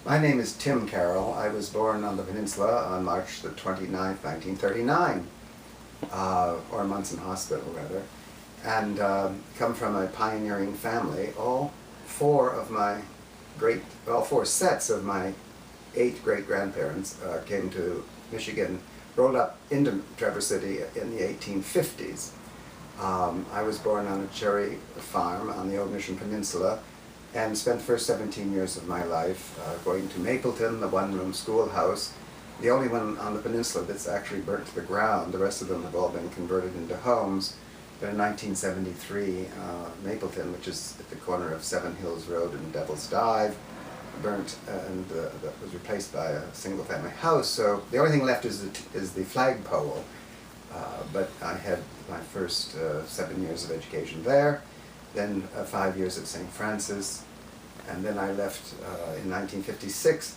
My name is Tim Carroll. I was born on the peninsula on March the 29th, 1939, or Munson Hospital, rather, and come from a pioneering family. All four sets of my 8 great-grandparents came to Michigan, rolled up into Traverse City in the 1850s. I was born on a cherry farm on the Old Mission Peninsula, and spent the first 17 years of my life going to Mapleton, the one-room schoolhouse, the only one on the peninsula that's actually burnt to the ground. The rest of them have all been converted into homes. But in 1973, Mapleton, which is at the corner of Seven Hills Road and Devil's Dive, burnt and that was replaced by a single-family house. So the only thing left is the flagpole. But I had my first 7 years of education there, then 5 years at St. Francis, and then I left in 1956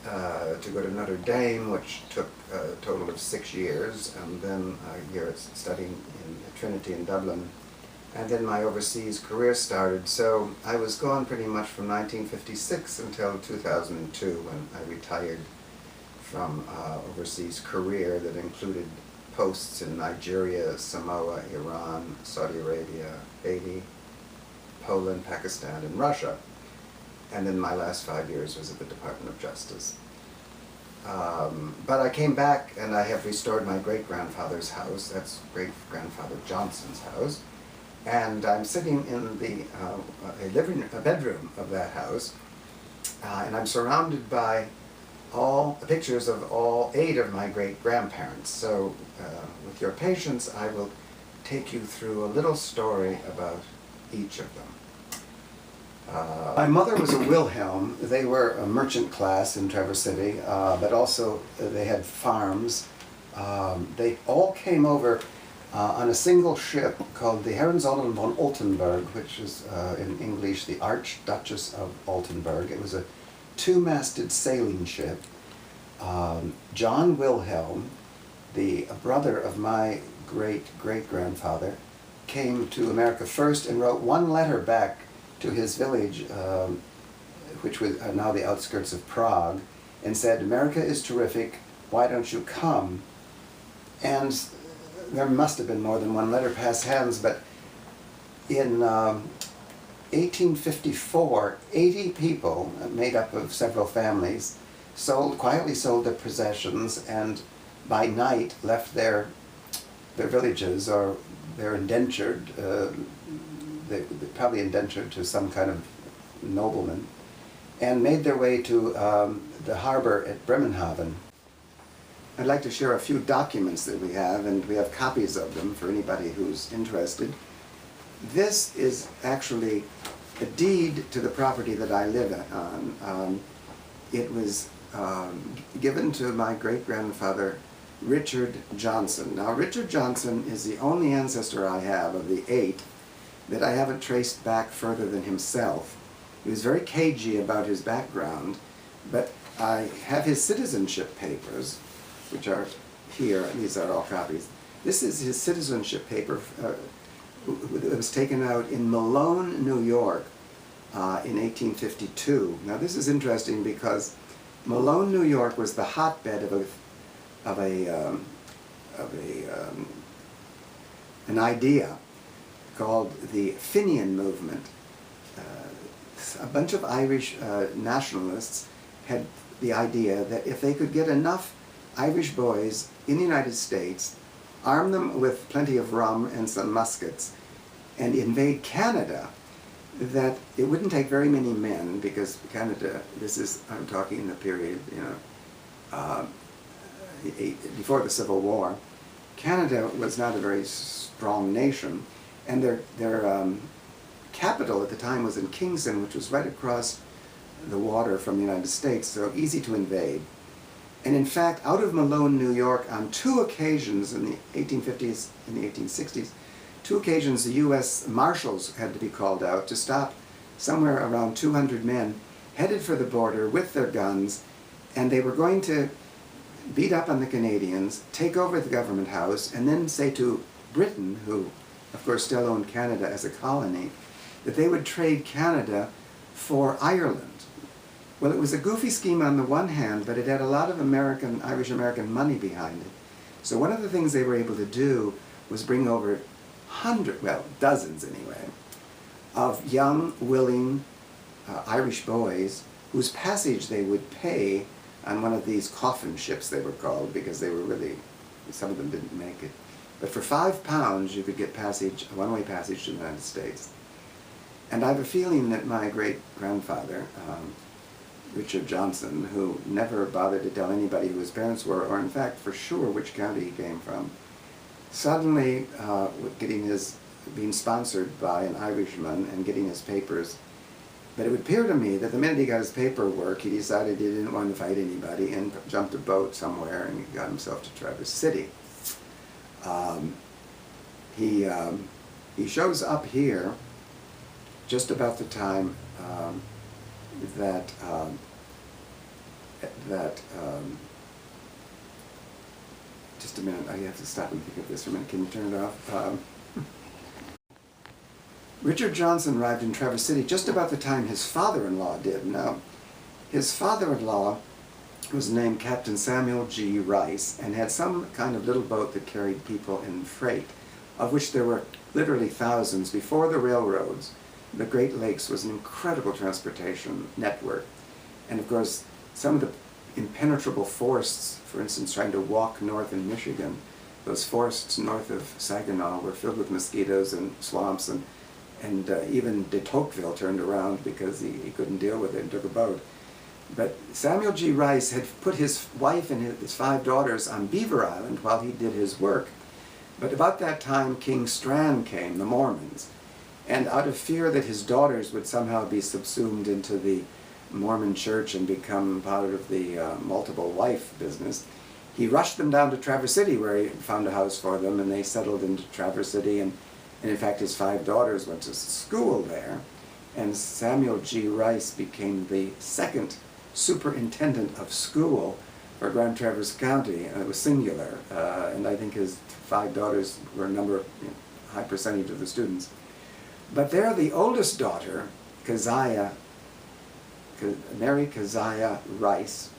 to go to Notre Dame, which took a total of 6 years, and then a year studying in Trinity in Dublin, and then my overseas career started. So I was gone pretty much from 1956 until 2002, when I retired from overseas career that included posts in Nigeria, Samoa, Iran, Saudi Arabia, Haiti, Poland, Pakistan, and Russia. And then my last 5 years was at the Department of Justice. But I came back and I have restored my great-grandfather's house. That's great-grandfather Johnson's house. And I'm sitting in a bedroom of that house, and I'm surrounded by all the pictures of all 8 of my great-grandparents. So with your patience, I will take you through a little story about each of them. My mother was a Wilhelm. They were a merchant class in Traverse City, but also they had farms. They all came over on a single ship called the Herrenzollern von Oltenburg, which is in English the Archduchess of Oltenburg. It was a 2-masted sailing ship. John Wilhelm, the brother of my great-great-grandfather, came to America first and wrote one letter back to his village, which was now the outskirts of Prague, and said, "America is terrific, why don't you come?" And there must have been more than one letter pass hands, but in 1854, 80 people, made up of several families, quietly sold their possessions, and by night left their villages, or they're indentured, they're probably indentured to some kind of nobleman, and made their way to the harbor at Bremenhaven. I'd like to share a few documents that we have, and we have copies of them for anybody who's interested. This is actually a deed to the property that I live on. It was given to my great-grandfather, Richard Johnson. Now, Richard Johnson is the only ancestor I have of the 8 that I haven't traced back further than himself. He was very cagey about his background, but I have his citizenship papers, which are here. These are all copies. This is his citizenship paper. It was taken out in Malone, New York, in 1852. Now, this is interesting because Malone, New York was the hotbed of an idea called the Fenian movement. A bunch of Irish nationalists had the idea that if they could get enough Irish boys in the United States, arm them with plenty of rum and some muskets, and invade Canada, that it wouldn't take very many men, because Canada, I'm talking in the period, before the Civil War. Canada was not a very strong nation, and their capital at the time was in Kingston, which was right across the water from the United States, so easy to invade. And in fact, out of Malone, New York, on 2 occasions in the 1850s and the 1860s, 2 occasions the U.S. Marshals had to be called out to stop somewhere around 200 men headed for the border with their guns, and they were going to beat up on the Canadians, take over the government house, and then say to Britain, who of course still owned Canada as a colony, that they would trade Canada for Ireland. Well, it was a goofy scheme on the one hand, but it had a lot of Irish-American money behind it. So one of the things they were able to do was bring over dozens anyway, of young, willing Irish boys whose passage they would pay on one of these coffin ships, they were called, because they were really, some of them didn't make it. But for £5 you could get passage, a one-way passage to the United States. And I have a feeling that my great-grandfather, Richard Johnson, who never bothered to tell anybody who his parents were, or in fact for sure which county he came from, suddenly being sponsored by an Irishman and getting his papers. But it would appear to me that the minute he got his paperwork, he decided he didn't want to fight anybody and jumped a boat somewhere and he got himself to Traverse City. He shows up here just about the time just a minute, I have to stop and think of this for a minute. Can you turn it off? Richard Johnson arrived in Traverse City just about the time his father-in-law did. Now, his father-in-law was named Captain Samuel G. Rice and had some kind of little boat that carried people in freight, of which there were literally thousands. Before the railroads, the Great Lakes was an incredible transportation network. And of course, some of the impenetrable forests, for instance, trying to walk north in Michigan, those forests north of Saginaw were filled with mosquitoes and swamps, and even de Tocqueville turned around because he couldn't deal with it and took a boat. But Samuel G. Rice had put his wife and his 5 daughters on Beaver Island while he did his work. But about that time, King Strand came, the Mormons, and out of fear that his daughters would somehow be subsumed into the Mormon church and become part of the multiple wife business, he rushed them down to Traverse City, where he found a house for them, and they settled into Traverse City, and in fact his 5 daughters went to school there, and Samuel G. Rice became the 2nd superintendent of school for Grand Traverse County, and it was singular, and I think his 5 daughters were a high percentage of the students. But there the oldest daughter, Mary Keziah Rice,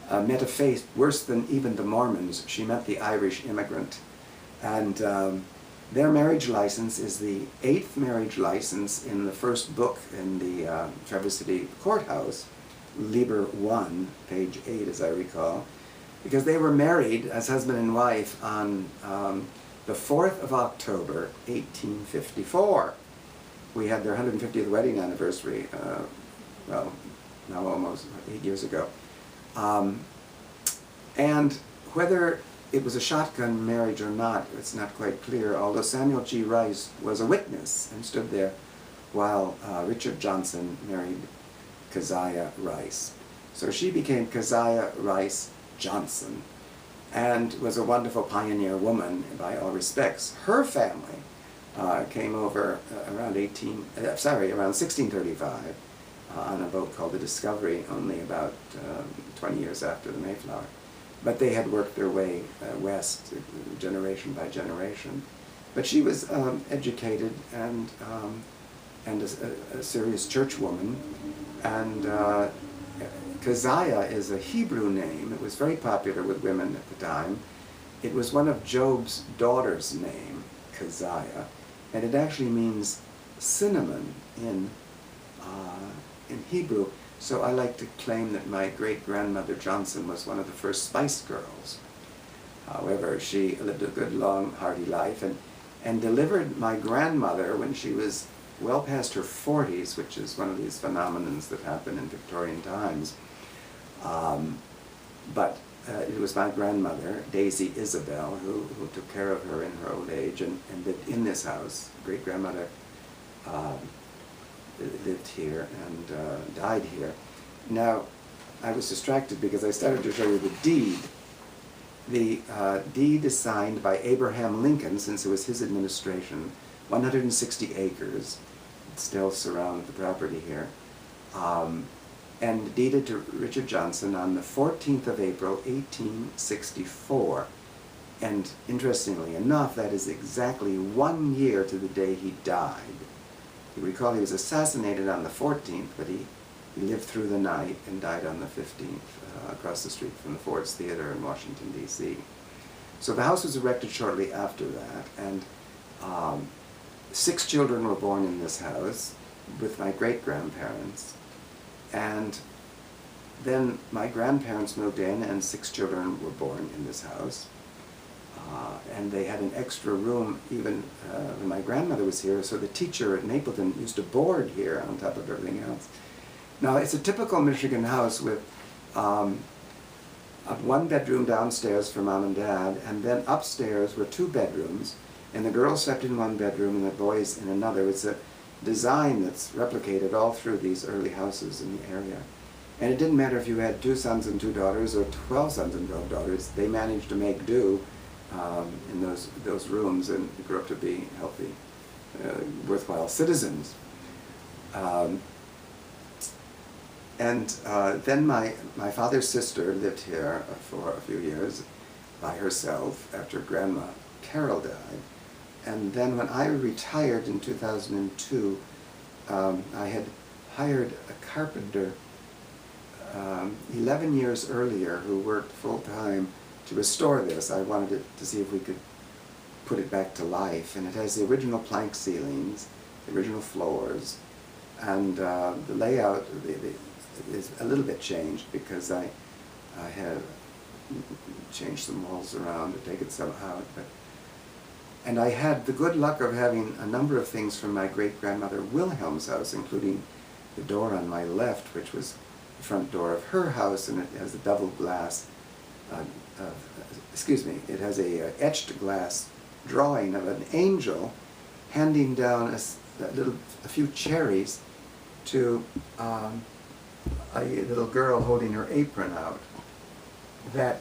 met a fate worse than even the Mormons. She met the Irish immigrant. And their marriage license is the 8th marriage license in the first book in the Traverse City courthouse, Liber 1, page 8 as I recall, because they were married as husband and wife on the 4th of October, 1854. We had their 150th wedding anniversary, well, now almost 8 years ago. And whether it was a shotgun marriage or not, it's not quite clear, although Samuel G. Rice was a witness and stood there while Richard Johnson married Keziah Rice. So she became Keziah Rice Johnson and was a wonderful pioneer woman by all respects. Her family came over around 1635 on a boat called the Discovery, only about 20 years after the Mayflower. But they had worked their way west generation by generation. But she was educated and a serious churchwoman. And Keziah is a Hebrew name. It was very popular with women at the time. It was one of Job's daughter's name, Keziah, and it actually means cinnamon in Hebrew. So I like to claim that my great-grandmother Johnson was one of the first Spice Girls. However, she lived a good, long, hearty life and delivered my grandmother when she was well past her 40s, which is one of these phenomenons that happen in Victorian times. But it was my grandmother, Daisy Isabel, who took care of her in her old age and lived in this house. Great-grandmother lived here and died here. Now, I was distracted because I started to show you the deed. The deed is signed by Abraham Lincoln, since it was his administration, 160 acres still surround the property here, and deeded to Richard Johnson on the 14th of April, 1864. And interestingly enough, that is exactly 1 year to the day he died. You recall he was assassinated on the 14th, but he He lived through the night and died on the 15th, across the street from the Ford's Theater in Washington, D.C. So the house was erected shortly after that, and 6 children were born in this house with my great-grandparents. And then my grandparents moved in, and 6 children were born in this house. And they had an extra room even when my grandmother was here, so the teacher at Mapleton used to board here on top of everything else. Now, it's a typical Michigan house with a 1-bedroom downstairs for Mom and Dad, and then upstairs were 2 bedrooms, and the girls slept in 1 bedroom and the boys in another. It's a design that's replicated all through these early houses in the area. And it didn't matter if you had 2 sons and 2 daughters or 12 sons and 12 daughters, they managed to make do in those rooms and grew up to be healthy, worthwhile citizens. Then my father's sister lived here for a few years by herself after Grandma Carroll died. And then when I retired in 2002, I had hired a carpenter 11 years earlier who worked full-time to restore this. I wanted to see if we could put it back to life. And it has the original plank ceilings, the original floors, and the layout is a little bit changed because I have changed some walls around to take it some out. And I had the good luck of having a number of things from my great-grandmother Wilhelm's house, including the door on my left, which was the front door of her house, and it has a double glass, it has a etched glass drawing of an angel handing down a few cherries to a little girl holding her apron out. That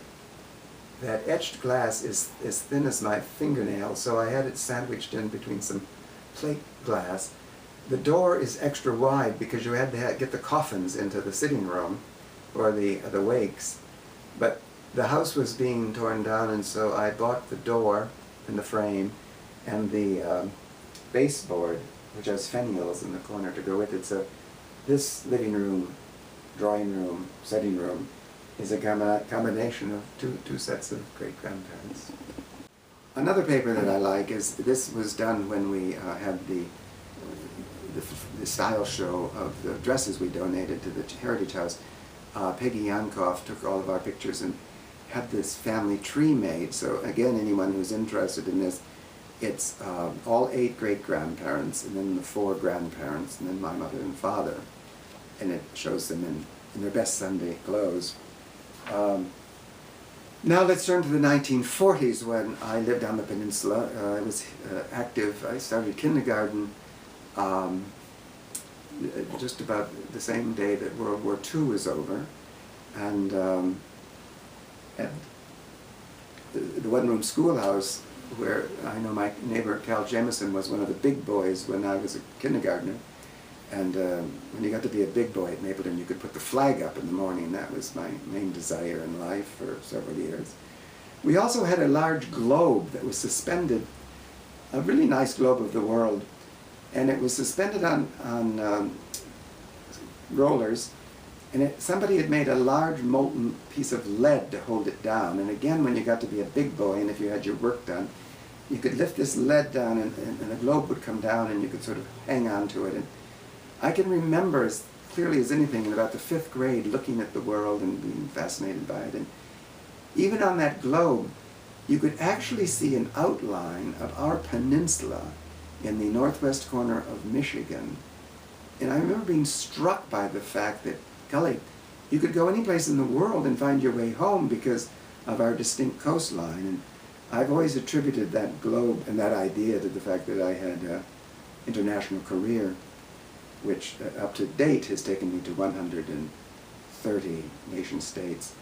etched glass is as thin as my fingernail, so I had it sandwiched in between some plate glass. The door is extra wide because you had to get the coffins into the sitting room or the wakes. But the house was being torn down, and so I bought the door and the frame and the baseboard, which has fennials in the corner to go with it. So this living room, drawing room, setting room is a combination of two sets of great-grandparents. Another paper that I like is, this was done when we had the style show of the dresses we donated to the Heritage House. Peggy Yankoff took all of our pictures and had this family tree made. So again, anyone who's interested in this, it's all 8 great-grandparents, and then the 4 grandparents, and then my mother and father. And it shows them in their best Sunday clothes. Now let's turn to the 1940s, when I lived on the peninsula. I was active. I started kindergarten just about the same day that World War II was over. And at the one-room schoolhouse, where I know my neighbor Cal Jameson was one of the big boys when I was a kindergartner. And when you got to be a big boy at Mapleton, you could put the flag up in the morning. That was my main desire in life for several years. We also had a large globe that was suspended, a really nice globe of the world, and it was suspended on rollers, and somebody had made a large molten piece of lead to hold it down. And again, when you got to be a big boy, and if you had your work done, you could lift this lead down, and the globe would come down, and you could sort of hang on to it. And I can remember as clearly as anything in about the 5th grade looking at the world and being fascinated by it. And even on that globe, you could actually see an outline of our peninsula in the northwest corner of Michigan. And I remember being struck by the fact that, golly, you could go any place in the world and find your way home because of our distinct coastline. And I've always attributed that globe and that idea to the fact that I had an international career, which up to date has taken me to 130 nation states.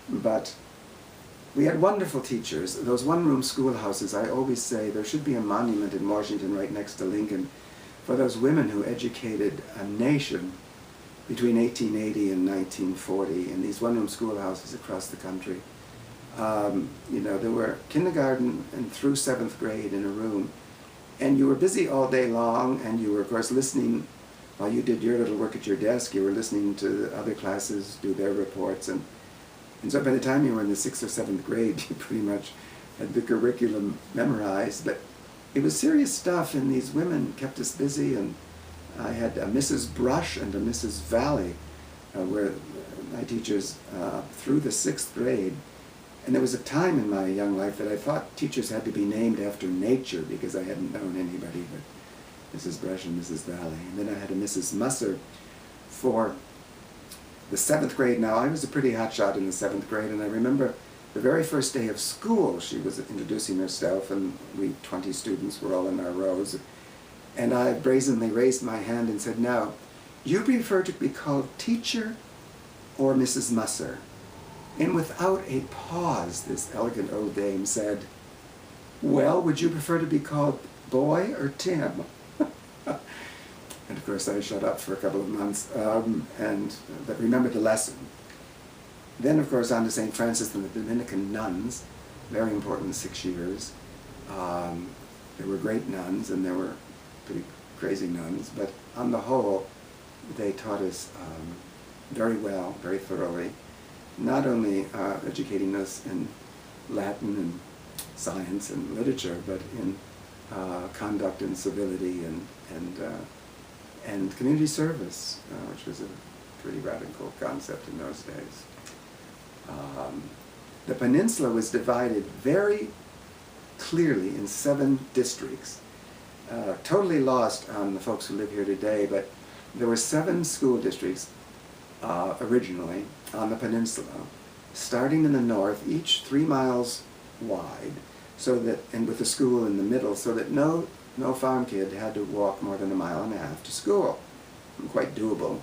But we had wonderful teachers. Those one-room schoolhouses, I always say there should be a monument in Washington right next to Lincoln for those women who educated a nation between 1880 and 1940 in these one-room schoolhouses across the country. You know, there were kindergarten and through 7th grade in a room. And you were busy all day long, and you were, of course, listening while you did your little work at your desk, you were listening to the other classes do their reports. And so by the time you were in the 6th or 7th grade, you pretty much had the curriculum memorized. But it was serious stuff, and these women kept us busy. And I had a Mrs. Brush and a Mrs. Valley, were my teachers through the 6th grade. And there was a time in my young life that I thought teachers had to be named after nature, because I hadn't known anybody but Mrs. Brush and Mrs. Valley. And then I had a Mrs. Musser for the 7th grade. Now, I was a pretty hot shot in the 7th grade, and I remember the very first day of school, she was introducing herself, and we 20 students were all in our rows. And I brazenly raised my hand and said, "Now, you prefer to be called teacher or Mrs. Musser?" And without a pause, this elegant old dame said, "Well, would you prefer to be called boy or Tim?" And of course I shut up for a couple of months, but remembered the lesson. Then of course on to St. Francis and the Dominican nuns, very important 6 years. There were great nuns and there were pretty crazy nuns, but on the whole they taught us very well, very thoroughly, not only educating us in Latin and science and literature, but in conduct and civility and community service, which was a pretty radical concept in those days. The peninsula was divided very clearly in 7 districts. Totally lost on the folks who live here today, but there were 7 school districts originally on the peninsula, starting in the north, each 3 miles wide, so that, and with a school in the middle, so that no farm kid had to walk more than 1.5 miles to school. Quite doable,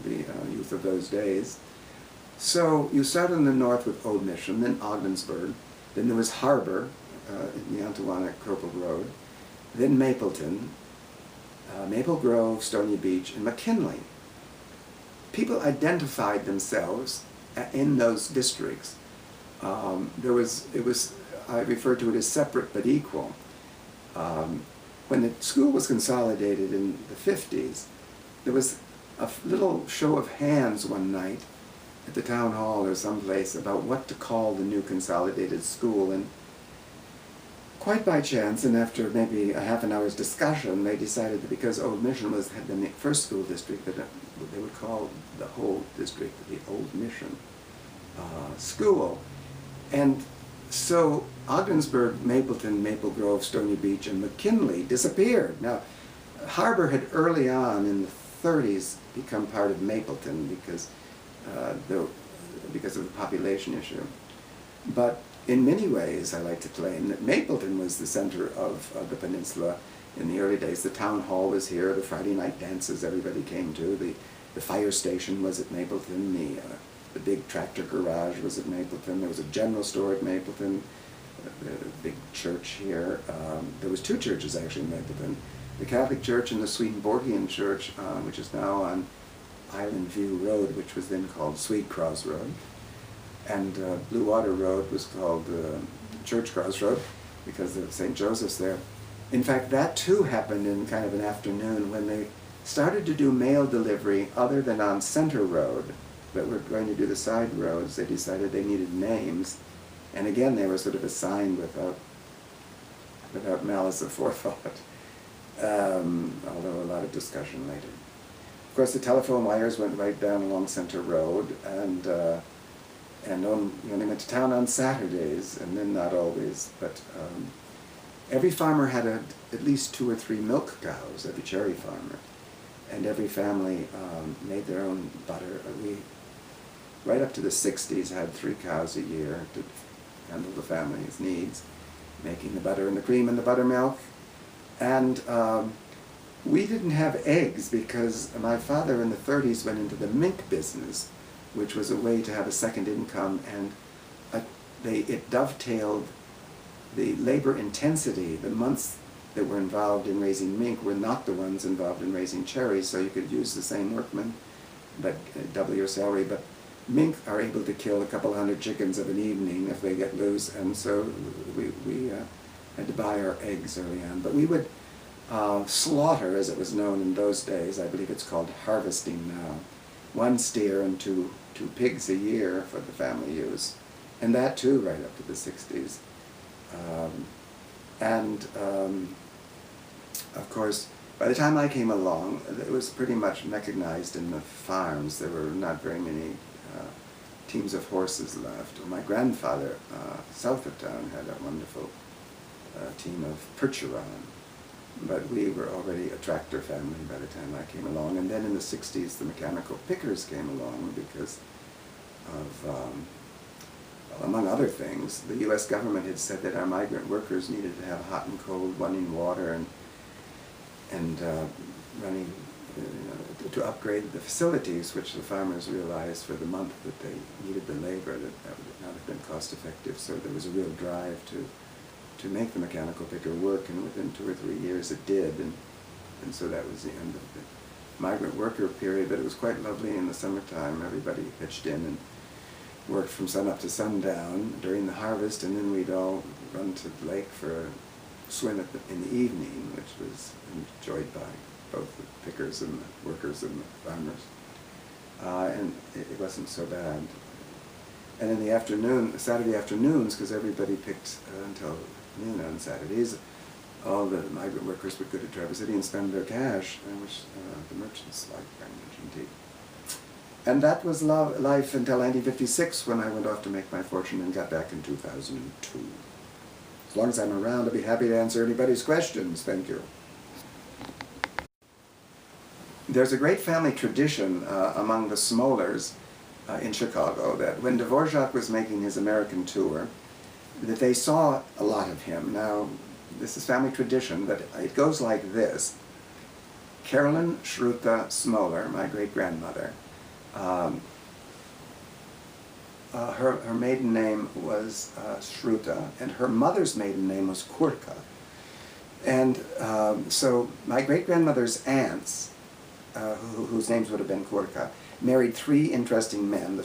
the youth of those days. So you started in the north with Old Mission, then Ogdensburg, then there was Harbor, in the Antawana-Cropel Road, then Mapleton, Maple Grove, Stony Beach, and McKinley. People identified themselves in those districts. I refer to it as separate but equal. When the school was consolidated in the 50s, there was a little show of hands one night at the town hall or someplace about what to call the new consolidated school, and quite by chance, and after maybe a half an hour's discussion, they decided that because Old Mission had been the first school district, that they would call the whole district the Old Mission School. And so Ogdensburg, Mapleton, Maple Grove, Stony Beach, and McKinley disappeared. Now, Harbor had early on in the 30s become part of Mapleton because of the population issue. But in many ways, I like to claim that Mapleton was the center of the peninsula in the early days. The town hall was here, the Friday night dances everybody came to, the fire station was at Mapleton, the big tractor garage was at Mapleton, there was a general store at Mapleton, the big church here. There was 2 churches actually in Mapleton, the Catholic Church and the Swedenborgian Church, which is now on Island View Road, which was then called Swede Cross Road. And Blue Water Road was called Church Cross Road because of St. Joseph's there. In fact, that too happened in kind of an afternoon when they started to do mail delivery other than on Center Road, but were going to do the side roads. They decided they needed names. And again, they were sort of assigned without malice aforethought, although a lot of discussion later. Of course, the telephone wires went right down along Center Road, and they went to town on Saturdays, and then not always, but every farmer had at least 2 or 3 milk cows, every cherry farmer, and every family made their own butter. We, right up to the 60s, had 3 cows a year to handle the family's needs, making the butter and the cream and the buttermilk. And we didn't have eggs because my father in the 30s went into the mink business, which was a way to have a second income, and it dovetailed the labor intensity. The months that were involved in raising mink were not the ones involved in raising cherries, so you could use the same workmen, but double your salary. But mink are able to kill a couple hundred chickens of an evening if they get loose, and so we had to buy our eggs early on. But we would slaughter, as it was known in those days. I believe it's called harvesting now. 1 steer and two pigs a year for the family use, and that too right up to the 60s. Of course, by the time I came along, it was pretty much mechanized in the farms. There were not very many teams of horses left. My grandfather, south of town, had a wonderful team of Percheron, but we were already a tractor family by the time I came along. And then in the 60s, the mechanical pickers came along because of, well, among other things, the U.S. government had said that our migrant workers needed to have hot and cold running water and running, to upgrade the facilities, which the farmers realized for the month that they needed the labor, that would not have been cost effective. So there was a real drive to make the mechanical picker work, and within 2 or 3 years it did, and so that was the end of the migrant worker period. But it was quite lovely in the summertime. Everybody pitched in and worked from sun up to sundown during the harvest, and then we'd all run to the lake for a swim in the evening, which was enjoyed by both the pickers and the workers and the farmers. And it wasn't so bad. And in the afternoon, Saturday afternoons, because everybody picked until noon on Saturdays, all the migrant workers would go to Traverse City and spend their cash, which the merchants liked very much indeed. And that was life until 1956, when I went off to make my fortune and got back in 2002. As long as I'm around, I'll be happy to answer anybody's questions. Thank you. There's a great family tradition among the Smollers in Chicago that when Dvorak was making his American tour, that they saw a lot of him. Now, this is family tradition, but it goes like this. Carolyn Shruta Smoller, my great-grandmother, her maiden name was Shruta, and her mother's maiden name was Kurka. And so my great-grandmother's aunts, whose names would have been Kurka, married 3 interesting men. The